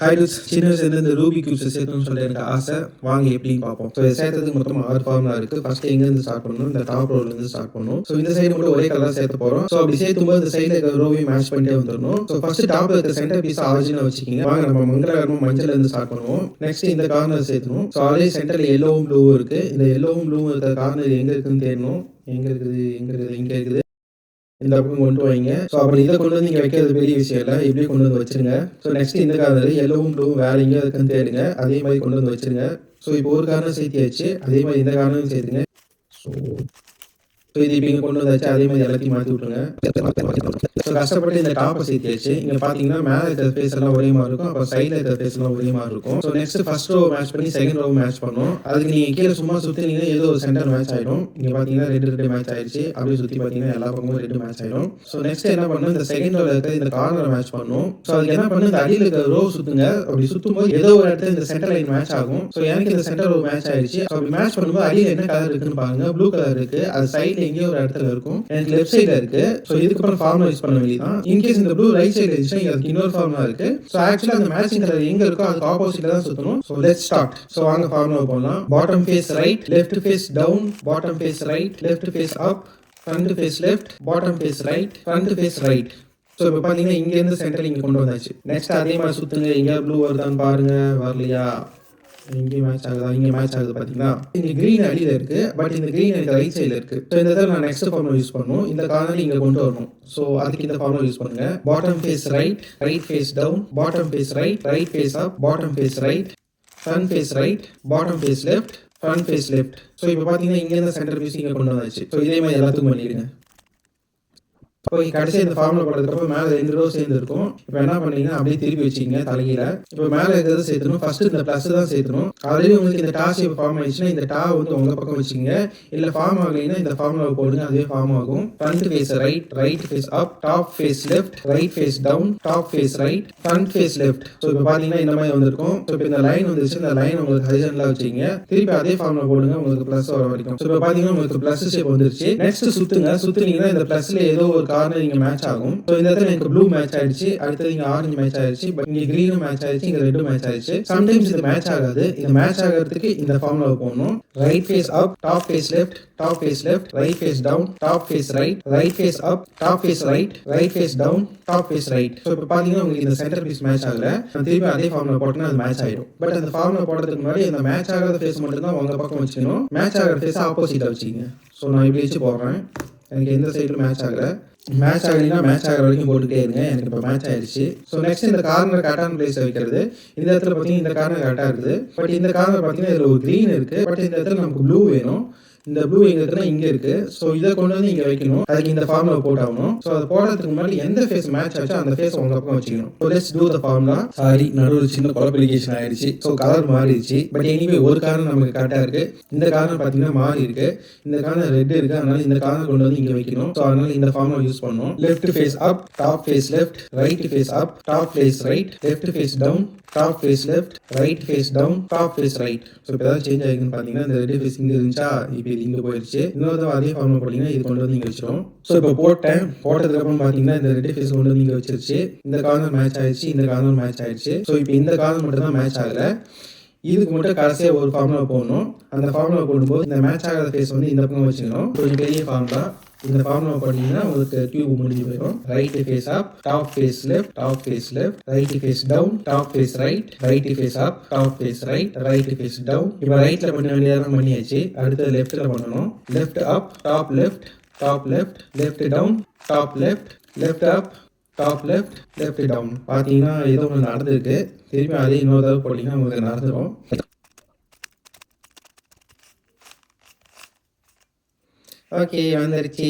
Hi dudes, சின்ன வயசுலேருந்து இந்த ரூபி கியூப்ஸ் சேர்க்கணும்னு சொல்லிட்டு எனக்கு ஆசை. வாங்க எப்படின்னு பார்ப்போம். ஸோ இதை சேர்த்ததுக்கு மொத்தம் 6 ஃபார்முலா இருக்குது. ஃபர்ஸ்ட் எங்கேருந்து ஸ்டார்ட் பண்ணணும்? இந்த டாப் ரோலேருந்து ஸ்டார்ட் பண்ணணும். ஸோ இந்த சைடு மட்டும் ஒரே கலர் சேர்த்து போகிறோம். ஸோ அப்படி சேர்த்தும்போது இந்த சைடில் இருக்கிற ரோவையும் மேட்ச் பண்ணிட்டே வந்துடணும். ஸோ ஃபர்ஸ்ட் டாப்ல இருக்க சென்டர் பீஸ் ஆரிஜினாக வச்சுக்கிங்க. வாங்க நம்ம மங்களகரமாக மஞ்சள்லேருந்து ஸ்டார்ட் பண்ணுவோம். நெக்ஸ்ட் இந்த கார்னர் சேர்த்தணும். ஸோ அதே சென்டரில் எல்லோவும் ப்ளூவும் இருக்குது. இந்த எல்லோவும் ப்ளூவும் இருக்கிற கார்னர் எங்கே இருக்குன்னு தேடணும். எங்கே இருக்குது. இந்த பக்கம் கொண்டு வைங்க. ஸோ அப்புறம் இதை கொண்டு வந்து நீங்கள் வைக்கிறது பெரிய விஷயம் இல்லை, இப்படியே கொண்டு வந்து வச்சிருங்க. ஸோ நெக்ஸ்ட் இந்த கார்னர் எல்லோவும் ப்ளூவும் வேறு எங்கே இருக்குன்னு தேடுங்க. அதே மாதிரி கொண்டு வந்து வச்சிருங்க. ஸோ இப்போ ஒரு கார்னர் சேர்த்தியாச்சு, அதே மாதிரி இந்த கார்னரும் சேர்த்துங்க. ஸோ இது இப்போ இங்கே கொண்டு வந்தாச்சு, அதே மாதிரி எல்லாத்தையும் மாற்றி விட்ருங்க. ஸோ கஷ்டப்பட்டு இந்த டாப்பை சேர்த்தியாச்சு. இங்கே பார்த்தீங்கன்னா மேலே இருக்கிற ஃபேஸ் எல்லாம் ஒரே மாதிரி இருக்கும், அப்புறம் சைடில் இருக்கிற ஃபேஸ் எல்லாம் ஒரே மாதிரி இருக்கும். So next first row match பண்ணி செகண்ட் ரோ மேட்ச் பண்ணணும். அதுக்கு நீங்கள் கீழே சும்மா சுற்றினீங்கன்னா ஏதோ ஒரு சென்டர் மேட்ச் ஆகிடும். இங்கே பார்த்தீங்கன்னா ரெண்டு மேட்ச் ஆயிடுச்சு. அப்படியே சுற்றி பார்த்தீங்கன்னா எல்லா பக்கமும் ரெண்டு மேட்ச் ஆகிடும். ஸோ நெக்ஸ்ட் என்ன பண்ணணும்? இந்த செகண்ட் ரோவில் இருக்கிற இந்த கார்னர் மேட்ச் பண்ணணும். ஸோ அதுக்கு என்ன பண்ணணும்? இந்த அடியில் இருக்கிற ரோ சுற்றுங்க. அப்படி சுற்றும் போது ஏதோ ஒரு இடத்துல இந்த சென்டர் லைன் மேட்ச் ஆகும். ஸோ எனக்கு இந்த சென்டர் ரோ மேட்ச் ஆயிடுச்சு. அப்படி மேட்ச் பண்ணும்போது அடியில் என்ன கலர் இருக்குன்னு பாருங்க. ப்ளூ கலர் இருக்கு. அது சைடில் எங்கேயோ ஒரு இடத்துல இருக்கும். எனக்கு லெஃப்ட் சைடில் இருக்கு. ஸோ இதுக்கப்புறம் ஃபார்முலா யூஸ் பண்ண வேண்டியதான். இன்கேஸ் இந்த ப்ளூ ரைட் சைடு இருந்துச்சுன்னா அதுக்கு இன்னொரு ஃபார்முலா இருக்கு. ஸோ ஆக்சுவலா அந்த மேட்சிங் கலர் எங்க இருக்கோ அதுக்கு ஆப்போசிட்ல தான் சுத்தணும். So let's start. ஸோ வாங்க ஃபார்முலா போடலாம். Bottom face right, left face down, bottom face right, left face up, front face left, bottom face right, front face right. So இப்போ பார்த்தீங்கன்னா இங்கேருந்து சென்டர் இங்கே கொண்டு வந்தாச்சு. நெக்ஸ்ட் அதே மாதிரி சுற்றுங்க. எங்கேயா ப்ளூ வருதான்னு பாருங்க. வரலையா? இங்கே மேட்ச் ஆகுதா? இங்கே மேட்ச் ஆகுது. பார்த்தீங்கன்னா இங்கே க்ரீன் அடியில் இருக்குது, பட் இந்த க்ரீன் எனக்கு ரைட் சைடில் இருக்குது. ஸோ இந்த இடத்துல நான் நெக்ஸ்ட் ஃபார்முலா யூஸ் பண்ணணும். இந்த கார்னர் இங்கே கொண்டு வரணும். ஸோ அதுக்கு இந்த ஃபார்முலா யூஸ் பண்ணுங்க. Bottom face right, right face down, bottom face right, right face up, bottom face right, front face right, bottom face left, front face left. So இப்போ பார்த்தீங்கன்னா இங்கேருந்து சென்டர் பீஸ் இங்கே கொண்டு வந்தாச்சு. ஸோ இதே மாதிரி எல்லாத்துக்கும் பண்ணிடுங்க. இப்போ கடைசி இந்த ஃபார்முலா போடுறதுக்கப்புறம் மேலே 2 ரோ சேர்ந்து இருக்கும். இப்போ என்ன பண்ணீங்கன்னா அப்படியே திருப்பி வச்சிங்க தலைகீழ. இப்போ மேலே இருக்கிறது சேர்த்தணும். ஃபர்ஸ்ட் இந்த ப்ளஸ் தான் சேர்த்தணும். ஆல்ரெடி உங்களுக்கு இந்த டாஸ் இப்போ ஃபார்ம் ஆயிடுச்சுன்னா இந்த டா வந்து உங்க பக்கம் வச்சுங்க. இல்லை ஃபார்ம் ஆகலைன்னா இந்த ஃபார்முலாவை போடுங்க, அதுவே ஃபார்ம் ஆகும். Front face right, right face up, top face left, right face down, top face right, front face left. So இப்போ பார்த்தீங்கன்னா இந்த மாதிரி வந்திருக்கும். ஸோ இப்போ இந்த லைன் வந்துருச்சு. இந்த லைன் உங்களுக்கு ஹரிசான்டலா வச்சுங்க. திருப்பி அதே ஃபார்முலா போடுங்க, உங்களுக்கு ப்ளஸ் வர வரைக்கும். ஸோ இப்போ பார்த்தீங்கன்னா உங்களுக்கு ப்ளஸ் ஷேப் வந்துருச்சு. நெக்ஸ்ட் சுத்துங்க. சுத்துனீங்கன்னா இந்த ப்ளஸ்ல ஏதோ ஒரு கார்னர் இங்கே மேட்ச் ஆகும். ஸோ இந்த இடத்துல எனக்கு ப்ளூ மேட்ச் ஆயிடுச்சு, அடுத்தது இங்கே ஆரஞ்சு மேட்ச் ஆயிடுச்சு, பட் இங்கே க்ரீனும் மேட்ச் ஆயிடுச்சு, இங்கே ரெட்டும் மேட்ச் ஆயிடுச்சு. சம்டைம்ஸ் இது மேட்ச் ஆகாது. இது மேட்ச் ஆகிறதுக்கு இந்த ஃபார்முலா போகணும். Right face up, top face left, top face left, right face down, top face right, right face up, top face right, right face down, top face right. So இப்போ பார்த்தீங்கன்னா உங்களுக்கு இந்த centre piece match ஆகல. திருப்பி அதே formula போட்டோன்னா அது match ஆயிடும். பட் அந்த ஃபார்முலா போடுறதுக்கு முன்னாடி இந்த மேட்ச் ஆகாத ஃபேஸ் மட்டும் தான் உங்க பக்கம் வச்சுக்கணும். மேட்ச் ஆகிற ஃபேஸ் ஆப்போசிட்டாக வச்சுக்கோங்க. ஸோ நான் இப்படி வச்சு போடுறேன். எனக்கு எந்த சைடில் மேட்ச் ஆகல. மேட்ச் ஆகலைன்னா மேட்ச் ஆகிற வரைக்கும் போட்டுகிட்டே இருங்க. எனக்கு இப்போ மேட்ச் ஆயிடுச்சு. ஸோ நெக்ஸ்ட் இந்த கார்னர் கரெக்டான பிளேஸ் வைக்கிறது. இந்த இடத்துல பார்த்தீங்கன்னா இந்த கார்னர் கரெக்டாக இருக்குது, பட் இந்த கார்னர் பார்த்தீங்கன்னா இதில் ஒரு க்ரீன் இருக்குது, பட் இந்த இடத்துல நமக்கு ப்ளூ வேணும். இந்த ப்ளூ எங்க இருக்குன்னா இங்க இருக்கு. ஸோ இதை கொண்டு வந்து இங்க வைக்கணும். அதுக்கு இந்த ஃபார்முலா போட்டாகணும். ஸோ அதை போடுறதுக்கு முன்னாடி எந்த ஃபேஸ் மேட்ச் ஆச்சோ அந்த ஃபேஸ் உங்க பக்கம் வச்சுக்கணும். So let's do the formula. Sorry, நடுவில் சின்ன குழப்பலிகேஷன் ஆயிடுச்சு. ஸோ கலர் மாறிடுச்சு, பட் எனிவே ஒரு கார்னர் நமக்கு கரெக்டாக இருக்கு. இந்த கார்னர் பார்த்தீங்கன்னா மாறி இருக்கு. இந்த கார்னர் ரெட் இருக்கு, அதனால இந்த கார்னர் கொண்டு வந்து இங்க வைக்கணும். ஸோ அதனால இந்த ஃபார்முலா யூஸ் பண்ணணும். Left face up, top face left, right face up, top face right, left face down, top face left, right face down, top face right. So இப்போ ஏதாவது சேஞ்ச் ஆகிருக்குன்னு பார்த்தீங்கன்னா இந்த ரெட் ஃபேஸ் இங்கே இருந்துச்சா, இப்போ இது இங்கே போயிடுச்சு. இன்னொரு அதே ஃபார்முலா போட்டிங்கன்னா இது கொண்டு வந்து இங்கே வச்சிடும். ஸோ இப்போ போட்டதுக்கப்புறம் பார்த்தீங்கன்னா இந்த ரெட் ஃபேஸ் கொண்டு வந்து இங்கே வச்சிருச்சு. இந்த கார்னர் மேட்ச் ஆயிடுச்சு, இந்த கார்னர் மேட்ச் ஆயிடுச்சு. ஸோ இப்போ இந்த கார்னர் மட்டும் தான் மேட்ச் ஆகலை. இதுக்கு மட்டும் கடைசியாக ஒரு ஃபார்முலா போடணும். அந்த ஃபார்முலா போடும்போது இந்த மேட்ச் ஆகாத ஃபேஸ் வந்து இந்த பக்கம் வச்சுக்கணும். கொஞ்சம் பெரிய ஃபார்முலா. இந்த ஃபார்முலா போட்டீங்கன்னா உங்களுக்கு டியூப் முடிஞ்சு போயிடும். Right face up, top face left, top face left, right face down, top face right, right face up, top face right, right face down. இப்போ ரைட்ல பண்ண வேண்டியதெல்லாம் பண்ணியாச்சு. அடுத்தது லெஃப்ட்ல பண்ணணும். Left up, top left, top left, left down, top left, left up, top left, left down. பார்த்தீங்கன்னா ஏதோ ஒன்று நடந்திருக்கு. திருப்பி அதே இன்னொரு தடவை போட்டிங்கன்னா உங்களுக்கு நடந்துடும். ஓகே, வந்துருச்சு.